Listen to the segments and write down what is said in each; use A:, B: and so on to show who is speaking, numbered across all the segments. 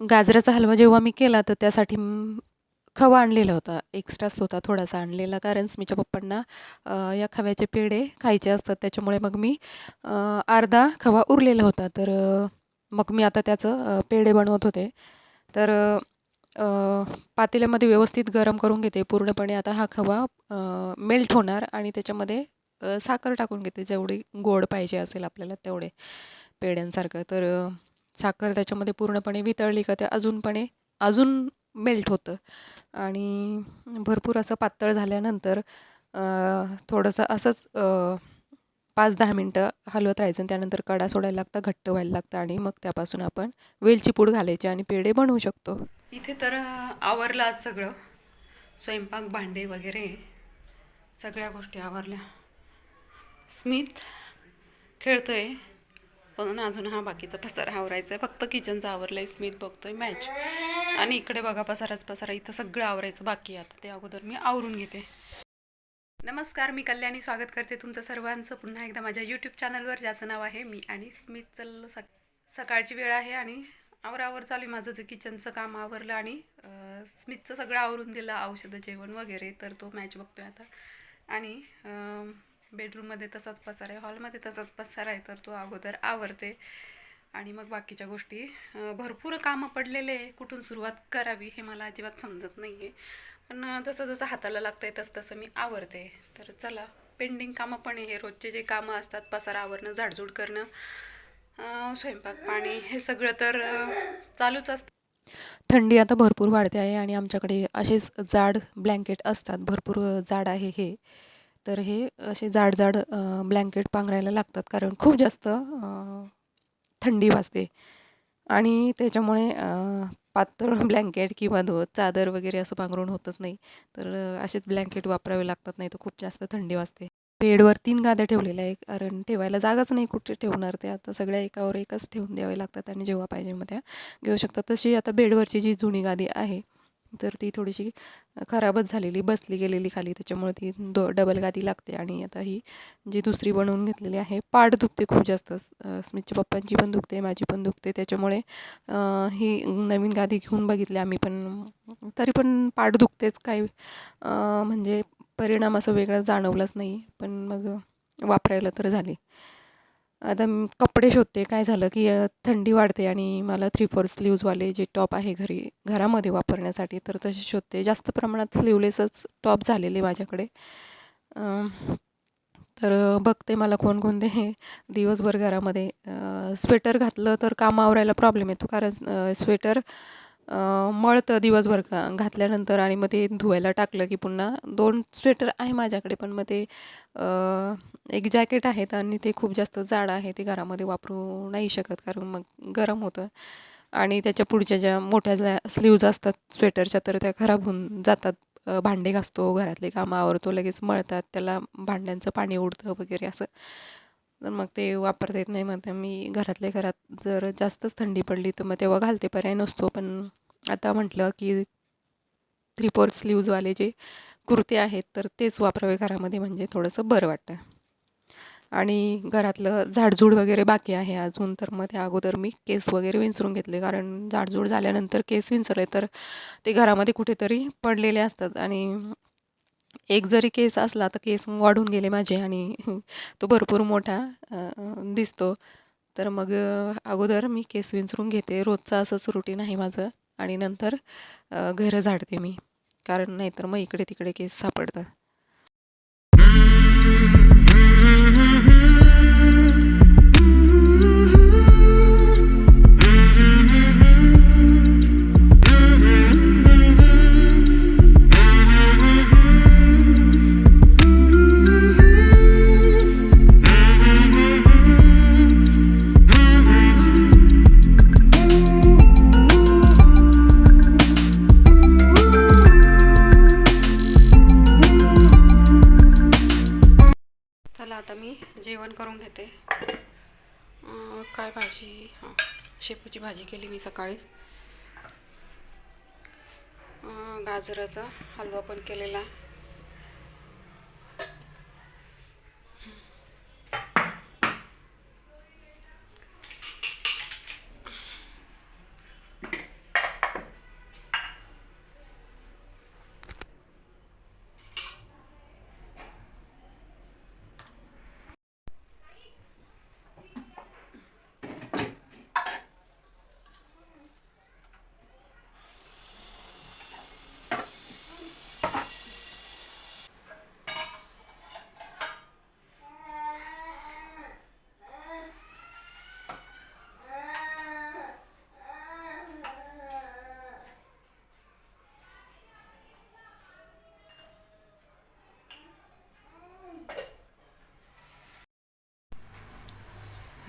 A: गाजराचा हलवा जेव्हा मी केला तर त्यासाठी खवा आणलेला होता. एक्स्ट्राच होता थोडासा आणलेला, कारण स्मितच्या पप्पांना या खव्याचे पेढे खायचे असतात. त्याच्यामुळे मग मी अर्धा खवा उरलेला होता. तर मग मी आता त्याचं पेढे बनवत होते. तर पातेल्यामध्ये व्यवस्थित गरम करून घेते पूर्णपणे. आता हा खवा मेल्ट होणार आणि त्याच्यामध्ये साखर टाकून घेते, जेवढी गोड पाहिजे असेल आपल्याला तेवढे पेढ्यांसारखं. तर साखर त्याच्यामध्ये पूर्णपणे वितळली का ते अजून मेल्ट होतं आणि भरपूर असं पातळ झाल्यानंतर थोडंसं असंच 5-10 मिनटं हलवत राहायचं आणि त्यानंतर कडा सोडायला लागतं, घट्ट व्हायला लागतं आणि मग त्यापासून आपण वेलची पूड घालायची आणि पेढे बनवू शकतो. इथे तर आवरलं आज सगळं, स्वयंपाक, भांडे वगैरे सगळ्या गोष्टी आवरल्या. स्मित खेळतोय, पण अजून हा बाकीचा पसारा आवरायचा आहे. फक्त किचनचं आवरलं आहे. स्मित बघतोय मॅच आणि इकडे बघा पसाराच पसारा, इथं सगळं आवरायचं बाकी आहे. आता ते अगोदर मी आवरून घेते. नमस्कार, मी कल्याणी स्वागत करते तुमचं सर्वांचं पुन्हा एकदा माझ्या यूट्यूब चॅनलवर, ज्याचं नाव आहे मी आणि स्मित. सकाळची वेळ आहे आणि आवरावर चालू आहे माझं. जे किचनचं काम आवरलं आणि स्मितचं सगळं आवरून दिलं, औषधं, जेवण वगैरे. तर तो मॅच बघतोय आता आणि बेडरूममध्ये तसाच पसारा आहे, हॉलमध्ये तसाच पसारा आहे. तर तो अगोदर आवरते आणि मग बाकीच्या गोष्टी. भरपूर कामं पडलेले आहे, कुठून सुरुवात करावी हे मला अजिबात समजत नाही आहे. पण जसं जसं हाताला लागतं आहे तसं मी आवरते. तर चला, पेंडिंग कामं पण हे रोजचे जे कामं असतात, पसारा आवरणं, झाडझूड करणं, स्वयंपाक पाणी, हे सगळं तर चालूच असतं. थंडी आता भरपूर वाढते आहे आणि आमच्याकडे असेच जाड ब्लँकेट असतात, भरपूर जाड आहे हे. तर हे असे जाड जाड ब्लँकेट पांघरायला लागतात, कारण खूप जास्त थंडी वाजते आणि त्याच्यामुळे पातळ ब्लँकेट किंवा चादर वगैरे असं पांघरून होतच नाही. तर असेच ब्लँकेट वापरावे लागतात, नाही तर खूप जास्त थंडी वाजते. बेडवर 3 गाद्या ठेवलेल्या आहे, कारण ठेवायला जागाच नाही, कुठे ठेवणार ते. आता सगळ्या एकावर एकच ठेवून द्यावे लागतात आणि जेव्हा पाहिजे मग त्या घेऊ शकतात. तशी आता बेडवरची जी जुनी गादी आहे तर ती थोडीशी खराबच झालेली, बसली गेलेली खाली, त्याच्यामुळे ती डबल गादी लागते. आणि आता ही जी दुसरी बनवून घेतलेली आहे, पाठ दुखते खूप जास्त. स्मितच्या पप्पांची पण दुखते, माझी पण दुखते, त्याच्यामुळे ही नवीन गादी घेऊन बघितली आम्ही, पण तरी पण पाठ दुखतेच. काही म्हणजे परिणाम असं वेगळा जाणवलाच नाही, पण मग वापरायला तर झाली. आता कपडे शोधते. काय झालं की थंडी वाढते आणि मला 3/4 स्लीव्जवाले जे टॉप आहे घरामध्ये वापरण्यासाठी, तर तसे शोधते. जास्त प्रमाणात स्लीवलेसच टॉप झालेले माझ्याकडे. तर बघते मला कोणकोणते हे दिवसभर घरामध्ये. स्वेटर घातलं तर काम आवरायला प्रॉब्लेम येतो, कारण स्वेटर मळतं दिवसभर घातल्यानंतर आणि मग ते धुवायला टाकलं की पुन्हा 2 स्वेटर आहे माझ्याकडे, पण मग ते एक जॅकेट आहेत आणि ते खूप जास्त जाड आहे, ते घरामध्ये वापरू नाही शकत, कारण मग गरम होतं. आणि त्याच्या पुढच्या ज्या मोठ्या स्लीव्ज असतात स्वेटरच्या, तर त्या खराब होऊन जातात. भांडे घासतो, घरातले कामं आवरतो, लगेच मळतात, त्याला भांड्यांचं पाणी उडतं वगैरे असं. तर मग ते वापरता येत नाही. मग मी घरातल्या घरात जर जास्तच थंडी पडली तर मग तेव्हा घालते, पर्याय नसतो. पण आता म्हटलं की 3/4 स्लीव्जवाले जे कुर्ते आहेत तर तेच वापरावे घरामध्ये, म्हणजे थोडंसं बरं वाटतं. आणि घरातलं झाडझूड वगैरे बाकी आहे अजून, तर मग त्या अगोदर मी केस वगैरे विंचरून घेतले, कारण झाडझूड झाल्यानंतर केस विंचरले तर ते घरामध्ये कुठेतरी पडलेले असतात आणि एक जरी केस असला तर केस वाढून गेले माझे आणि तो भरपूर मोठा दिसतो. तर मग अगोदर मी केस विंचरून घेते, रोजचं असंच रुटीन आहे माझं. आणि नंतर घरं झाडते मी, कारण नाहीतर मग इकडे तिकडे केस सापडतात. चला, आता मी जेवण करून घेते. काय भाजी? हां, शेपूची भाजी केली मी सकाळी. गाजराचा हलवा पण केलेला.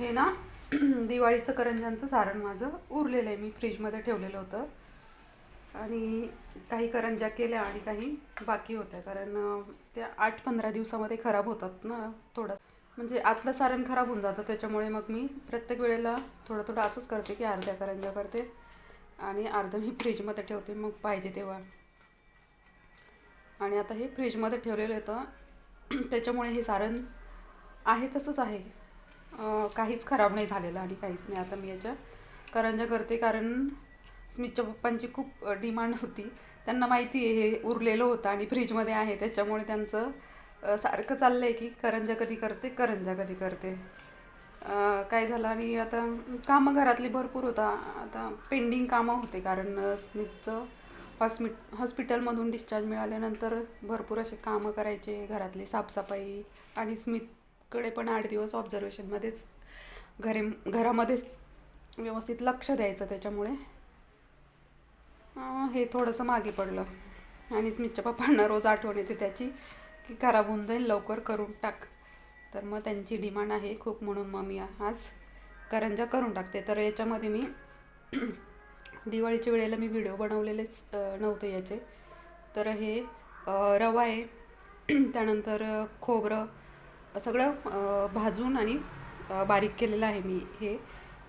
B: हे ना दिवाळीचं करंज्यांचं सारण माझं उरलेलं आहे. मी फ्रीजमध्ये ठेवलेलं होतं आणि काही करंज्या केल्या आणि काही बाकी होत्या, कारण त्या 8-15 दिवसामध्ये खराब होतात ना थोडं, म्हणजे आतलं सारण खराब होऊन जातं. त्याच्यामुळे मग मी प्रत्येक वेळेला थोडं थोडं असंच करते की अर्ध्या करंज्या करते आणि अर्धं मी फ्रीजमध्ये ठेवते मग पाहिजे तेव्हा. आणि आता हे फ्रीजमध्ये ठेवलेलं होतं त्याच्यामुळे हे सारण आहे तसंच आहे, काहीच खराब नाही झालेलं आणि काहीच नाही. आता मी याच्या करंज्या करते, कारण स्मितच्या पप्पांची खूप डिमांड होती. त्यांना माहिती आहे हे उरलेलं होतं आणि फ्रीजमध्ये आहे, त्याच्यामुळे त्यांचं सारखं चाललं आहे की करंज्या कधी करते, करंज्या कधी करते. काय झालं आणि आता कामं घरातली भरपूर होता. आता पेंडिंग कामं होते, कारण स्मितचं हॉस्पिटलमधून डिस्चार्ज मिळाल्यानंतर भरपूर असे कामं करायचे, घरातली साफसफाई, आणि स्मितकडे पण 8 दिवस ऑब्झर्वेशनमध्येच घरामध्येच व्यवस्थित लक्ष द्यायचं. त्याच्यामुळे हे थोडंसं मागे पडलं आणि स्मितच्या पप्पांना रोज आठवण येते त्याची की खराब होऊन जाईल, लवकर करून टाक. तर मग त्यांची डिमांड आहे खूप, म्हणून मग मी आज करंज्या करून टाकते. तर याच्यामध्ये मी दिवाळीच्या वेळेला मी व्हिडिओ बनवलेलेच नव्हते याचे. तर हे रवा आहे, त्यानंतर खोबरं सगळं भाजून आणि बारीक केलेलं आहे मी. हे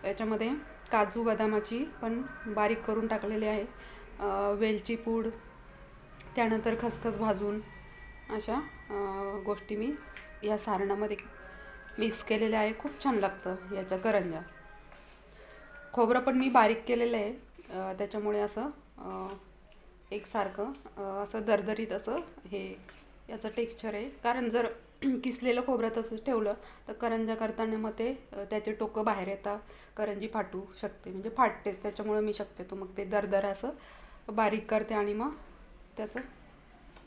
B: याच्यामध्ये काजू बदामाची पण बारीक करून टाकलेली आहे, वेलची पूड, त्यानंतर खसखस भाजून, अशा गोष्टी मी या सारणामध्ये मिक्स केलेल्या आहे. खूप छान लागतं याच्या करंज्या. खोबरं पण मी बारीक केलेलं आहे, त्याच्यामुळे असं एकसारखं असं दरदरीत असं हे याचं टेक्स्चर आहे. कारण जर किसलेलं खोबरं तसंच ठेवलं तर करंज्या करताना मग ते त्याचे टोकं बाहेर येतात, करंजी फाटू शकते, म्हणजे फाटतेच. त्याच्यामुळे मी शक्यतो मग ते दरदर असं बारीक करते आणि मग त्याचं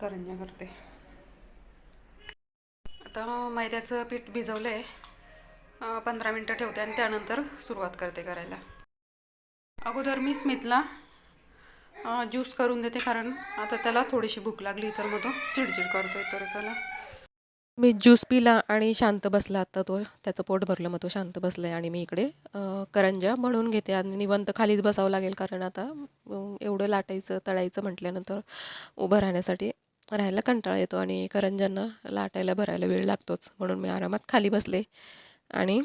B: करंज्या करते. आता मैद्याचं पीठ भिजवलं आहे, 15 मिनटं ठेवते आणि त्यानंतर सुरुवात करते करायला. अगोदर मी स्मितला ज्यूस करून देते, कारण आता त्याला थोडीशी भूक लागली तर मग तो चिडचिड करतोय. तर चला,
A: मी ज्यूस पिला आणि शांत बसला. आता तो त्याचं पोट भरलं, मग तो शांत बसला आहे आणि मी इकडे करंज्या बनवून घेते. आणि निवांत खालीच बसावं लागेल, कारण आता एवढं लाटायचं तळायचं म्हटल्यानंतर उभं राहण्यासाठी राहायला कंटाळा येतो आणि करंज्यांना लाटायला भरायला वेळ लागतोच. म्हणून मी आरामात खाली बसले आणि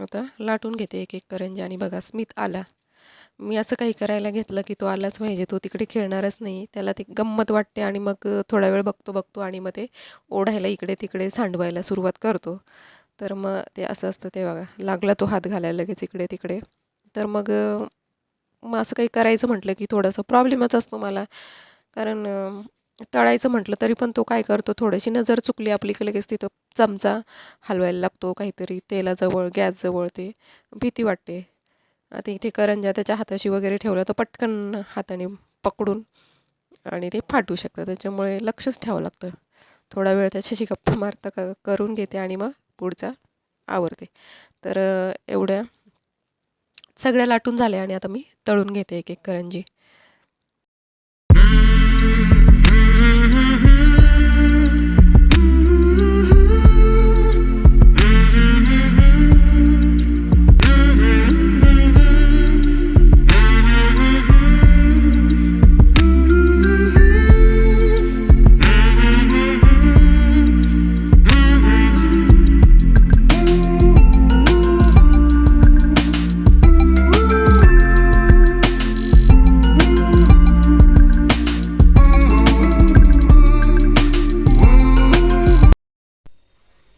A: आता लाटून घेते एक एक करंज्या. आणि बघा, स्मित आला. मी असं काही करायला घेतलं की तो आलाच पाहिजे, तो तिकडे खेळणारच नाही. त्याला ती गंमत वाटते आणि मग थोडा वेळ बघतो आणि मग ते ओढायला इकडे तिकडे सांडवायला सुरुवात करतो. तर मग ते असं असतं. ते बघा, लागला तो हात घालायला लगेच इकडे तिकडे. तर मग मग असं काही करायचं म्हटलं की थोडंसं प्रॉब्लेमच असतो मला, कारण तळायचं म्हटलं तरी पण तो काय करतो, थोडीशी नजर चुकली आपली की लगेच तिथं चमचा हलवायला लागतो काहीतरी तेलाजवळ, गॅसजवळ. ते भीती वाटते. आता इथे करंज्या त्याच्या हाताशी वगैरे ठेवलं तर पटकन हाताने पकडून आणि ते फाटू शकतं. त्याच्यामुळे लक्षच ठेवावं लागतं. थोडा वेळ त्याच्याशी गप्पा मारता करून घेते आणि मग पुढचा आवरते. तर एवढ्या सगळ्या लाटून झाल्या आणि आता मी तळून घेते एक एक करंजी.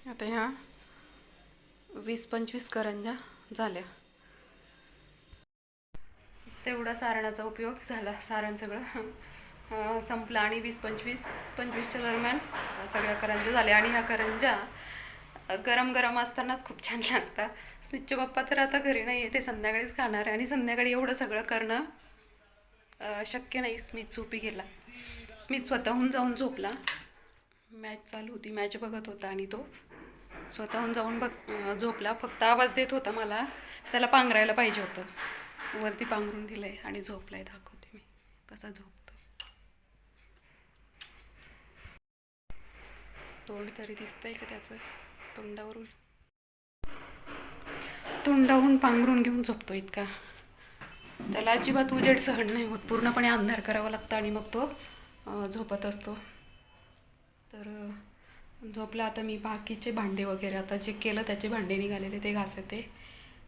B: आता ह्या 20-25 करंज्या झाल्या. तेवढा सारणाचा उपयोग झाला. सारण सगळं संपलं आणि 20-25च्या दरम्यान सगळ्या करंज्या झाल्या. आणि ह्या करंज्या गरम गरम असतानाच खूप छान लागतात. स्मितचे पप्पा तर आता घरी नाही आहे, ते संध्याकाळीच खाणार आहे आणि संध्याकाळी एवढं सगळं करणं शक्य नाही. स्मित झोपी गेला. स्मित स्वतःहून जाऊन झोपला. मॅच चालू होती, मॅच बघत होता आणि तो स्वतःहून जाऊन झोपला. फक्त आवाज देत होता मला, त्याला पांघरायला पाहिजे होतं. वरती पांघरून दिलं आहे आणि झोपला आहे. दाखवते मी कसा झोपतो. तोंड तरी दिसतंय का त्याचं तोंडावरून? तोंडाहून पांघरून घेऊन झोपतो इतका. त्याला अजिबात उजेड सहन नाही होत, पूर्णपणे अंधार करावा लागतं आणि मग तो झोपत असतो. तर झोपला. आता मी बाकीचे भांडे वगैरे आता जे केलं त्याचे भांडे निघालेले ते घासते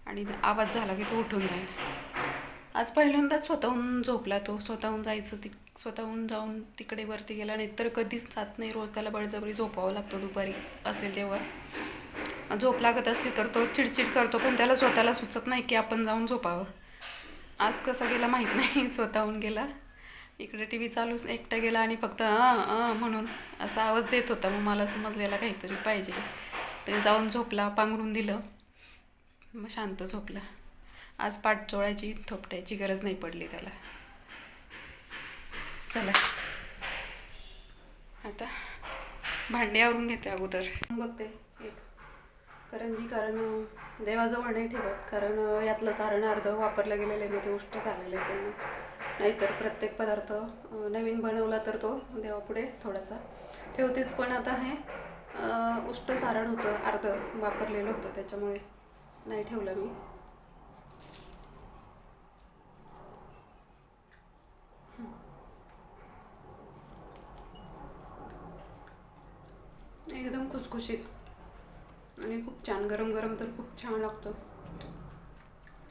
B: आणि आवाज झाला की तो उठून जाईल. आज पहिल्यांदाच स्वतःहून झोपला तो. स्वतःहून जायचं स्वतःहून जाऊन तिकडे वरती गेला, नाही तर कधीच जात नाही. रोज त्याला बळजबरी झोपावं लागतं दुपारी असेल तेव्हा. झोप लागत असली तर तो चिडचिड करतो, पण त्याला स्वतःला सुचत नाही की आपण जाऊन झोपावं. आज कसा गेला माहीत नाही, स्वतःहून गेला. इकडे टी व्ही चालूच एकटा गेला आणि फक्त म्हणून असा आवाज देत होता. मग मला समजलेला काहीतरी पाहिजे. त्याने जाऊन झोपला, पांघरून दिलं, मग शांत झोपला. आज पाठ चोळायची थोपटायची गरज नाही पडली त्याला. चला आता भांडे आवरून घेते अगोदर. बघते एक करंजी, कारण देवाजवळ नाही ठेवत, कारण यातलं सारण अर्ध वापरलं गेलेलं आहे, ते उष्ट झालेलं आहे. त्यांना नाहीतर प्रत्येक पदार्थ नवीन बनवला तर तो देवापुढे थोडासा ठेवतेच, पण आता हे उष्ट सारण होतं, अर्ध वापरलेलं होतं, त्याच्यामुळे नाही ठेवलं मी. एकदम खुसखुशीत आणि खूप छान. गरम गरम तर खूप छान लागतं.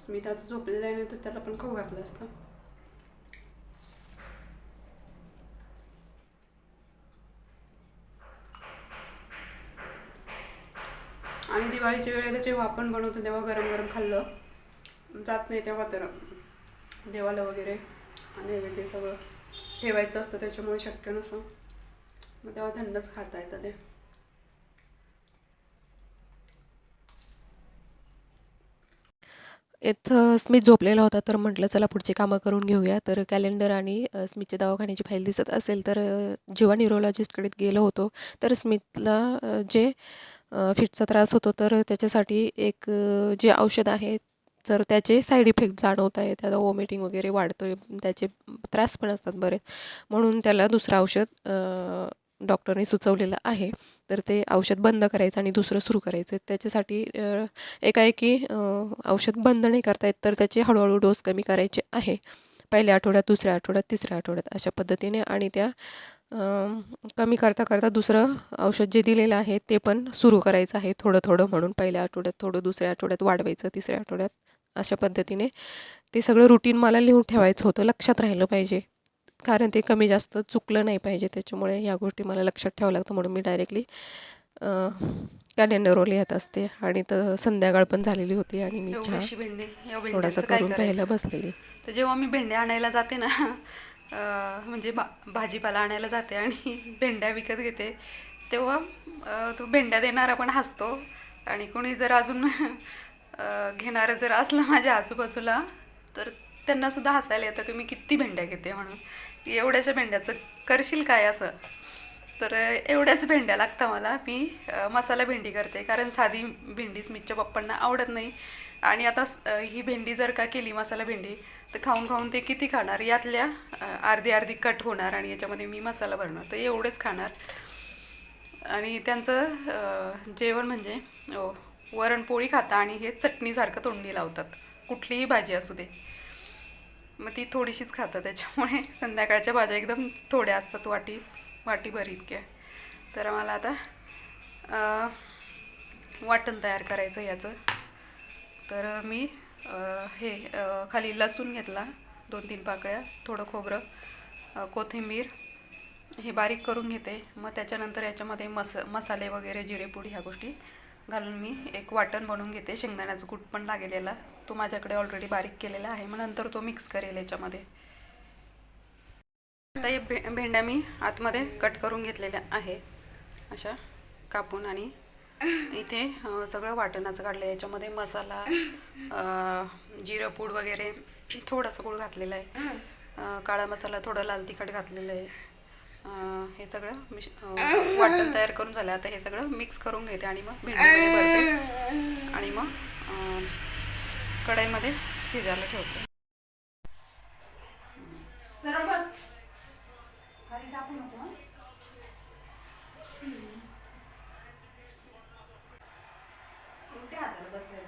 B: स्मिता आता झोपलेला आहे, नाही तर त्याला पण खाऊ घातलं असतं. आणि दिवाळीच्या वेळेला जेव्हा आपण बनवतो तेव्हा गरम गरम खाल्लं जात नाही, तेव्हा तर देवाला वगैरे नैवेद्य सगळं ठेवायचं असतं, त्याच्यामुळे शक्य नसतं. मग तेव्हा थंडच खाता येतं ते.
A: इथं स्मित झोपलेला होता, तर म्हटलं चला पुढची कामं करून घेऊया. तर कॅलेंडर आणि स्मितच्या दवाखान्याची फाईल दिसत असेल तर जेव्हा न्यूरोलॉजिस्टकडे गेलो होतो, तर स्मितला जे फिटचा त्रास होतो, तर त्याच्यासाठी एक जे औषध आहे, जर त्याचे साईड इफेक्ट जाणवत आहे, त्याला वॉमिटिंग वगैरे वाढतोय, त्याचे त्रास पण असतात बरेच, म्हणून त्याला दुसरं औषध डॉक्टरने सुचवलेलं आहे. तर ते औषध बंद करायचं आणि दुसरं सुरू करायचं. त्याच्यासाठी एकाएकी औषध बंद नाही करता येत, तर त्याचे हळूहळू डोस कमी करायचे आहे. पहिल्या आठवड्यात, दुसऱ्या आठवड्यात, तिसऱ्या आठवड्यात अशा पद्धतीने. आणि त्या कमी करता करता दुसरं औषध जे दिलेलं आहे ते पण सुरू करायचं आहे थोडं थोडं, म्हणून पहिल्या आठवड्यात थोडं, दुसऱ्या आठवड्यात वाढवायचं, तिसऱ्या आठवड्यात, अशा पद्धतीने. ते सगळं रुटीन मला लिहून ठेवायचं होतं, लक्षात राहिलं पाहिजे, कारण ते कमी जास्त चुकलं नाही पाहिजे. त्याच्यामुळे ह्या गोष्टी मला लक्षात ठेवावं लागतं, म्हणून मी डायरेक्टली कॅलेंडरवर लिहत असते. आणि तर संध्याकाळ पण झालेली होती आणि मी चहा
B: एवढीशी भेंडी, या
A: थोडासा
B: भेंड्यांचं काय
A: करून
B: करायचं.
A: प्यायला बसलेली.
B: तर जेव्हा मी भेंड्या आणायला जाते ना, म्हणजे भाजीपाला आणायला जाते आणि भेंड्या विकत घेते, तेव्हा तो भेंड्या देणारा पण हसतो. आणि कोणी जर अजून घेणारं जर असलं माझ्या आजूबाजूला, तर त्यांनासुद्धा हसायला येतं की मी किती भेंड्या घेते म्हणून. एवढ्याशा भेंड्याचं करशील काय असं. तर एवढ्याच भेंड्या लागतं मला. मी मसाला भेंडी करते, कारण साधी भेंडी स्मितच्या पप्पांना आवडत नाही. आणि आता ही भेंडी जर का केली मसाला भेंडी, तर खाऊन खाऊन ते किती खाणार. यातल्या अर्धी अर्धी कट होणार आणि याच्यामध्ये मी मसाला भरणार, तर एवढेच खाणार. आणि त्यांचं जेवण म्हणजे वरणपोळी खाता आणि हे चटणीसारखं तोंडी लावतात, कुठलीही भाजी असू दे. मग ती थोडीशीच खातात, त्याच्यामुळे संध्याकाळच्या भाज्या एकदम थोड्या असतात, वाटीभर इतक्या. तर मला आता वाटण तयार करायचं याचं. तर मी खाली लसूण घेतला 2-3 पाकळ्या, थोडं खोबरं, कोथिंबीर हे बारीक करून घेते. मग त्याच्यानंतर याच्यामध्ये मसाले वगैरे, जिरेपूड ह्या गोष्टी घालून मी एक वाटण बनवून घेते. शेंगदाण्याचं कूट पण लागेलेला, तो माझ्याकडे ऑलरेडी बारीक केलेला आहे. मग नंतर तो मिक्स करेल याच्यामध्ये. आता हे भेंड्या मी आतमध्ये कट करून घेतलेल्या आहे अशा कापून. आणि इथे सगळं वाटणाचं काढलं. याच्यामध्ये मसाला, जिरं पूड वगैरे, थोडासा गूळ घातलेला आहे, काळा मसाला, थोडं लाल तिखट घातलेलं आहे. हे सगळं वाटण तयार करून झालं. आता हे सगळं मिक्स करून घेते आणि मग भेंडीमध्ये भरते आणि मग कढईमध्ये शिजायला ठेवते. सरळ बस, खाली टाकू नको. उलट्या हाताला बसलाय.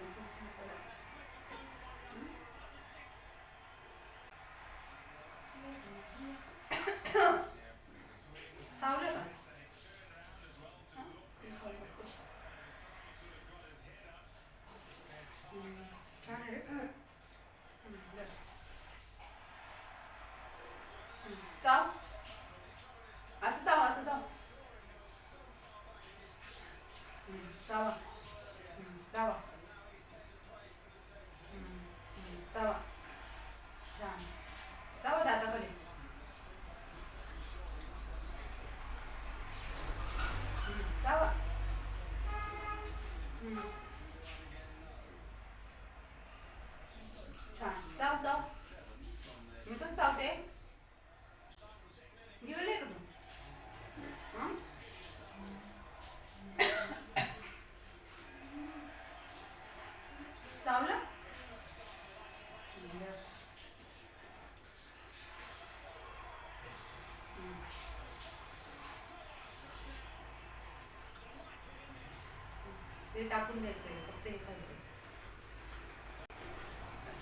B: हे टाकून द्यायचंय, फक्त हे खायचं.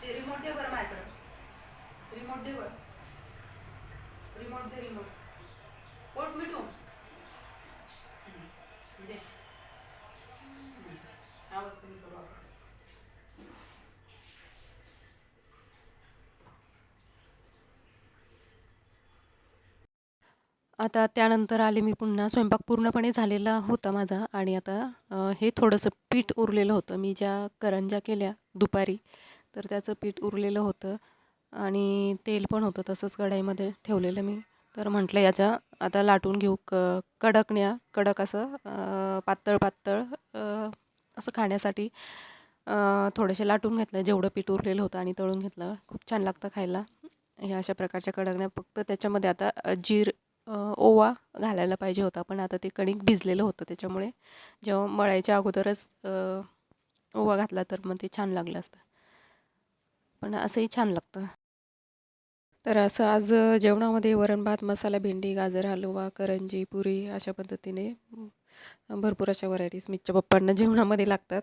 B: ते रिमोट दे बरं माझ्याकडं. रिमोट दे बरं. रिमोट दे, रिमोट. पोट मिठू दे. आवाज कमी करू आपण.
A: आता त्यानंतर आले मी पुन्हा. स्वयंपाक पूर्णपणे झालेला होता माझा आणि आता हे थोडंसं पीठ उरलेलं होतं. मी ज्या करंज्या केल्या दुपारी, तर त्याचं पीठ उरलेलं होतं आणि तेल पण होतं तसंच कढईमध्ये ठेवलेलं मी. तर म्हटलं याच्या आता लाटून घेऊ कडक असं पातळ पातळ असं खाण्यासाठी थोडेसे लाटून घेतलं जेवढं पीठ उरलेलं होतं आणि तळून घेतलं. खूप छान लागतं खायला ह्या अशा प्रकारच्या कडकण्या. फक्त त्याच्यामध्ये आता ओवा घालायला पाहिजे होता, पण आता ते कणिक भिजलेलं होतं त्याच्यामुळे जेव्हा मळायच्या अगोदरच ओवा घातला तर मग ते छान लागलं असतं. पण असंही छान लागतं. तर असं आज जेवणामध्ये वरण भात, मसाला भेंडी, गाजर हलवा, करंजी, पुरी अशा पद्धतीने भरपूर अशा व्हरायटीज मिच्च्या पप्पांना जेवणामध्ये लागतात.